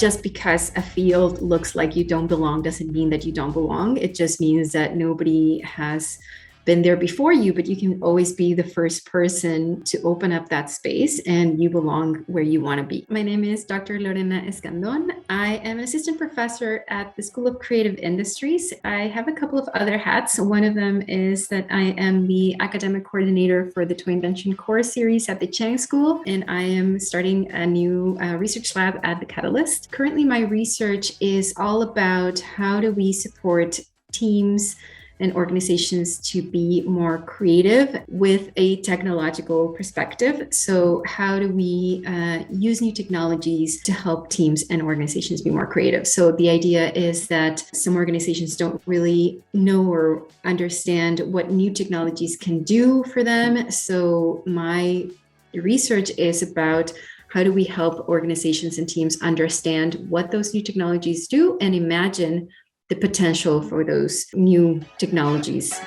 Just because a field looks like you don't belong doesn't mean that you don't belong. It just means that nobody has been there before you, but you can always be the first person to open up that space and you belong where you want to be. My name is Dr. Lorena Escandón. I am an assistant professor at the School of Creative Industries. I have a couple of other hats. One of them is that I am the academic coordinator for the Toy Invention course series at the Chang School, and I am starting a new research lab at the Catalyst. Currently, my research is all about how do we support teams and organizations to be more creative with a technological perspective. So how do we use new technologies to help teams and organizations be more creative? So the idea is that some organizations don't really know or understand what new technologies can do for them. So my research is about how do we help organizations and teams understand what those new technologies do and imagine the potential for those new technologies.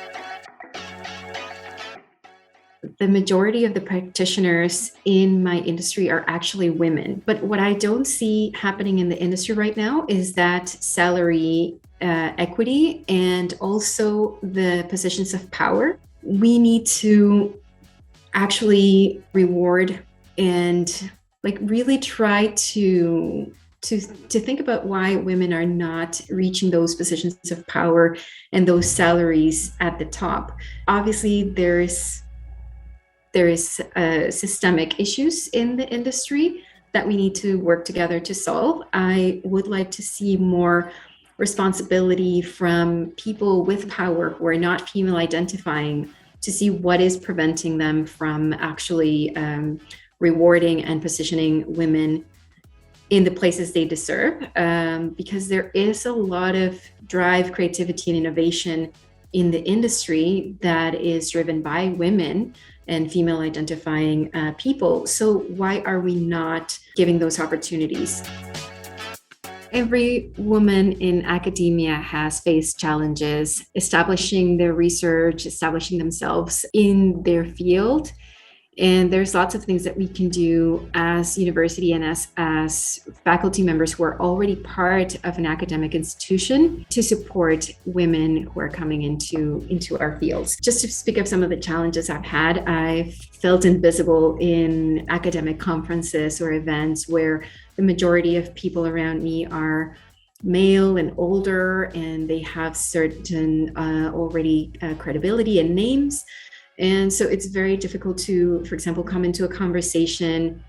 The majority of the practitioners in my industry are actually women. But what I don't see happening in the industry right now is that salary equity and also the positions of power. We need to actually reward and really try to think about why women are not reaching those positions of power and those salaries at the top. Obviously, there is systemic issues in the industry that we need to work together to solve. I would like to see more responsibility from people with power who are not female identifying to see what is preventing them from actually rewarding and positioning women in the places they deserve, because there is a lot of drive, creativity, and innovation in the industry that is driven by women and female identifying people. So why are we not giving those opportunities? Every woman in academia has faced challenges establishing their research, establishing themselves in their field. And there's lots of things that we can do as university and as faculty members who are already part of an academic institution to support women who are coming into our fields. Just to speak of some of the challenges I've had, I've felt invisible in academic conferences or events where the majority of people around me are male and older, and they have certain already credibility and names. And so it's very difficult to, for example, come into a conversation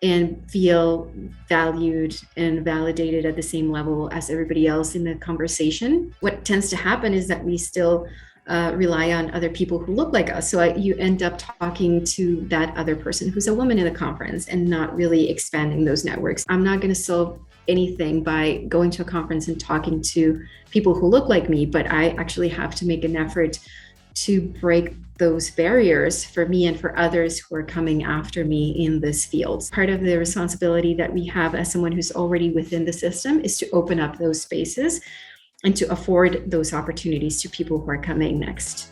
and feel valued and validated at the same level as everybody else in the conversation. What tends to happen is that we still rely on other people who look like us. So you end up talking to that other person who's a woman in the conference and not really expanding those networks. I'm not going to solve anything by going to a conference and talking to people who look like me, but I actually have to make an effort to break those barriers for me and for others who are coming after me in this field. Part of the responsibility that we have as someone who's already within the system is to open up those spaces and to afford those opportunities to people who are coming next.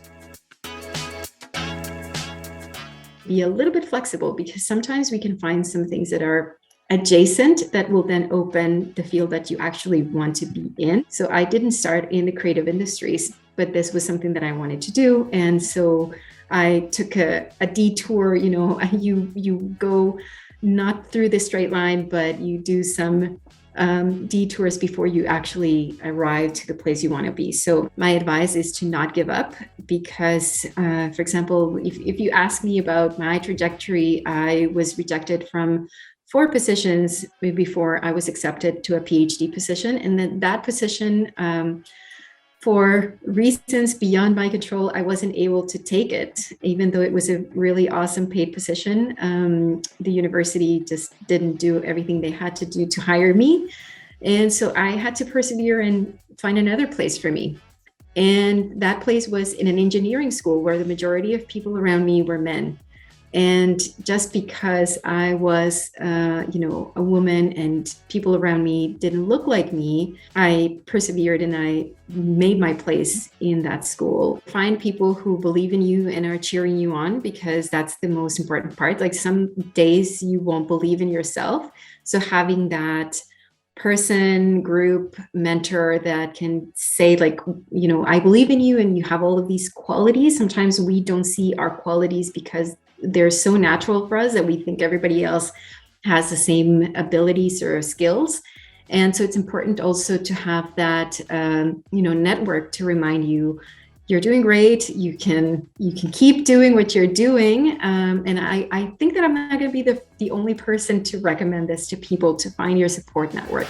Be a little bit flexible, because sometimes we can find some things that are adjacent that will then open the field that you actually want to be in. So I didn't start in the creative industries, but this was something that I wanted to do. And so I took a detour, you go not through the straight line, but you do some detours before you actually arrive to the place you want to be. So my advice is to not give up, because, for example, if you ask me about my trajectory, I was rejected from 4 positions before I was accepted to a Ph.D. position. And then that position, for reasons beyond my control, I wasn't able to take it, even though it was a really awesome paid position. The university just didn't do everything they had to do to hire me. And so I had to persevere and find another place for me. And that place was in an engineering school where the majority of people around me were men. And just because I was, a woman and people around me didn't look like me, I persevered and I made my place in that school. Find people who believe in you and are cheering you on, because that's the most important part. Like, some days you won't believe in yourself. So having that person, group, mentor that can say like, I believe in you and you have all of these qualities. Sometimes we don't see our qualities because they're so natural for us that we think everybody else has the same abilities or skills. And so it's important also to have that, network to remind you, you're doing great. You can keep doing what you're doing. And I think that I'm not going to be the only person to recommend this to people, to find your support network.